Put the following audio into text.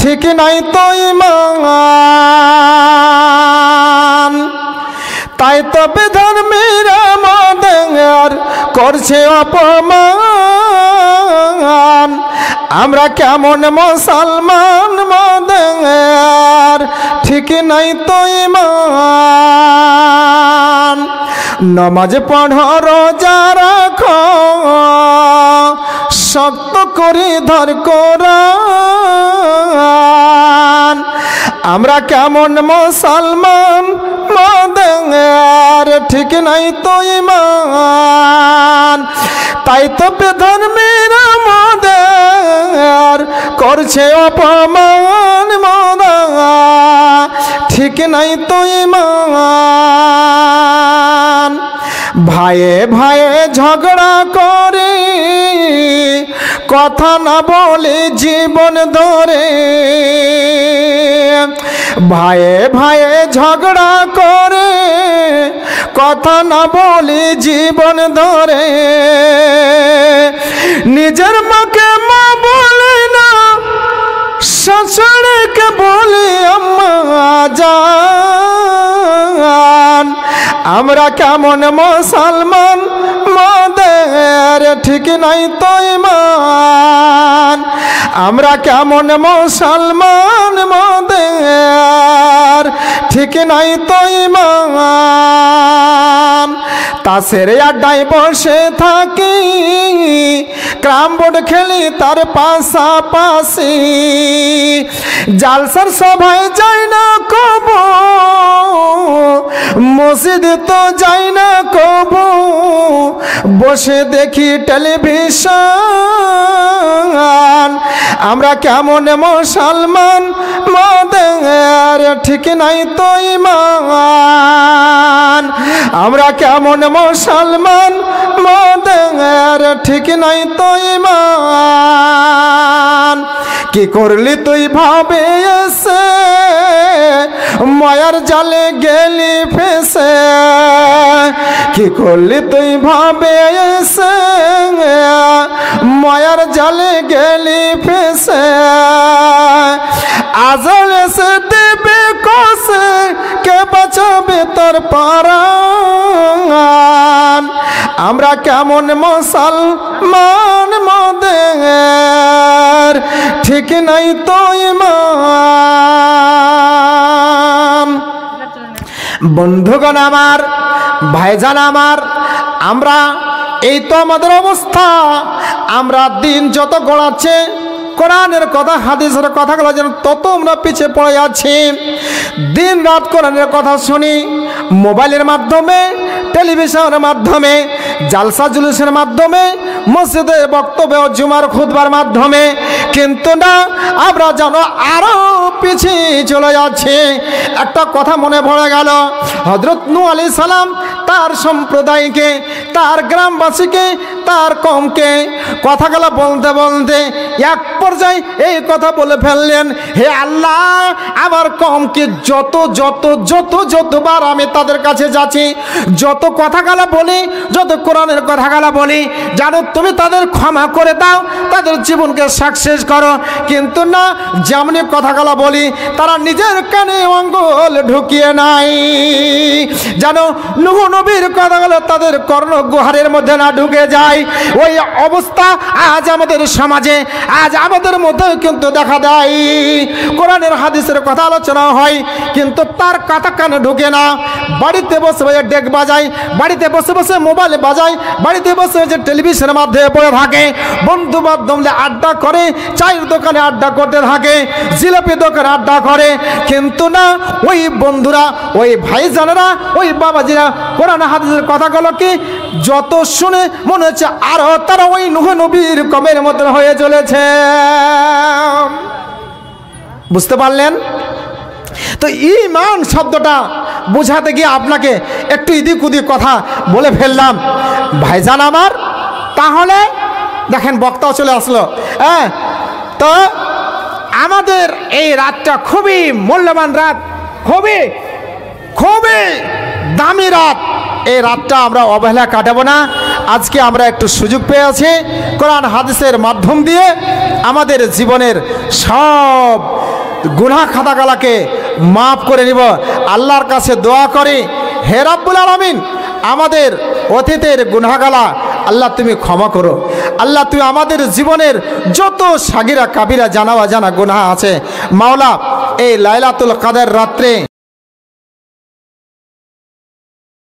ঠিক নাই তো ঈমান। তাই তো বেধর্মীরা আমাদের করছে অপমান। আমরা কেমন মুসলমান আমাদের ঠিক নাই তো ঈমান। নামাজ পড়ো রোজা রাখো শক্ত করে ধর কোরআন। আমরা কেমন মুসলমান আমাদের ঠিক নাই তো ঈমান। তাই তো বেধর্মীরা আমাদের করছে অপমান। ঠিক নাই তো ঈমান। ভাইয়ে ভাইয়ে ঝগড়া করে কথা না বলে জীবন ধরে। ভাইয়ে ভাইয়ে ঝগড়া করে কথা না বলে জীবন ধরে। নিজের মাকে মা বলে না শাশুড়িকে বলে আম্মা জান। আমরা কেমন মুসলমান আমাদের ঠিক নাই তো ঈমান। আমরা কেমন মুসলমান আমাদের ঠিক নাই তো ঈমান। তাসের আড্ডায় বসে থাকি ক্যারাম বোর্ড খেলি তার পাশাপাশি। জালসার সভায় যাই না কবু মসজিদ তো যাই না কবু বসে দেখি টেলিভিশন। আমরা কেমন মুসলমান আমাদের ঠিক নাই তো ঈমান। আমরা কেমন মুসলমান আমাদের ঠিক নাই তো ঈমান। কি করলি তুই ভাবে এসে মায়ার জালে গেলি ফেসে। কি করলি তুই ভাবে এসে মায়ার জালে গেলি ফেসে। আজল এসে দেবে কষে কে বাঁচাবে তোর প্রাণ। আমরা কেমন মুসলমান আমাদের ঠিক নাই তো ঈমান। বন্ধুগণ আমার, ভাইজান আমার, আমরা এই তো আমাদের অবস্থা। আমরা দিন যত গড়াচ্ছে কোরআনের কথা হাদিসের কথাগুলো যেন তত আমরা পিছিয়ে পড়ে আছি। দিন রাত কোরআনের কথা শুনি মোবাইলের মাধ্যমে, টেলিভিশনের মাধ্যমে, জালসা জুলুসের মাধ্যমে, মসজিদে বক্তব্য জুমার খুতবার মাধ্যমে। কিন্তু না, আমরা যেন আরো পিছিয়ে চলে যাচ্ছি। একটা কথা মনে পড়ে গেল, হযরত নূহ আলাইহিস সালাম তার সম্প্রদায়কে, তার গ্রামবাসীকে, তার কওমকে কথাগুলো বলতে বলতে এক পর্যায়ে এই কথা বলে ফেললেন, হে আল্লাহ, আমার কওমকে যতবার আমি তাদের কাছে যাচ্ছি, যত কথাগুলো বলি, যত কোরআনের কথাগুলো বলি, জানো তুমি তাদের ক্ষমা করে দাও, তাদের জীবনকে সাকসেস করো। কিন্তু না, যেমনি কথাগুলো বলি তারা নিজের কানে আঙ্গুল ঢুকিয়ে নাই। জানো নূহ নবীর কথাগুলো তাদের কর্ণগুহারের মধ্যে না ঢুকে যায়। ওই অবস্থা আজ আমাদের সমাজে, আজ আমাদের মধ্যে কিন্তু দেখা দেয়। কোরআনের হাদিসের কথা আলোচনা হয় কিন্তু তার কথা কানে ঢুকে না। বাড়িতে বসে বসে ডেক বাজায়, বাড়িতে বসে বসে মোবাইল বাজায়, বাড়িতে বসে বসে টেলিভিশনের মাধ্যমে পড়ে থাকে, বন্ধু বান্ধবদের আড্ডা করে, চায়ের দোকানে আড্ডা করতে থাকে, জিলাপি দোকানে আড্ডা করে। কিন্তু না, ওই বন্ধুরা, ওই ভাইজানেরা, ওই বাবাজিরা কোরআন হাদিসের কথাগুলো কি যত শুনে মনে হচ্ছে আরো তারা ওই নূহ নবীর কমের মতন হয়ে চলেছে। বুঝতে পারলেন তো? ঈমান শব্দটা বোঝাতে গিয়ে আপনাকে একটু এদিক ওদিক কথা বলে ফেললাম ভাইজান আমার। তাহলে দেখেন বক্তাও চলে আসলো। হ্যাঁ, তো আমাদের এই রাতটা খুবই মূল্যবান রাত, খুবই খুবই দামি রাত। এই রাতটা আমরা অবহেলা কাটাবো না। আজকে আমরা একটু সুযোগ পেয়ে আছি কোরআন হাদিসের মাধ্যম দিয়ে আমাদের জীবনের সব গুনাহ খাতাগুলোকে মাফ করে নিব। আল্লাহর কাছে দোয়া করি, হে রাব্বুল আলামিন, আমাদের অতীতের গুনাহগালা আল্লাহ তুমি ক্ষমা করো। আল্লাহ তুমি আমাদের জীবনের যত সাগিরা কাবিরা জানা অজানা গুনাহ আছে মাওলা, এই লাইলাতুল কদর রাত্রে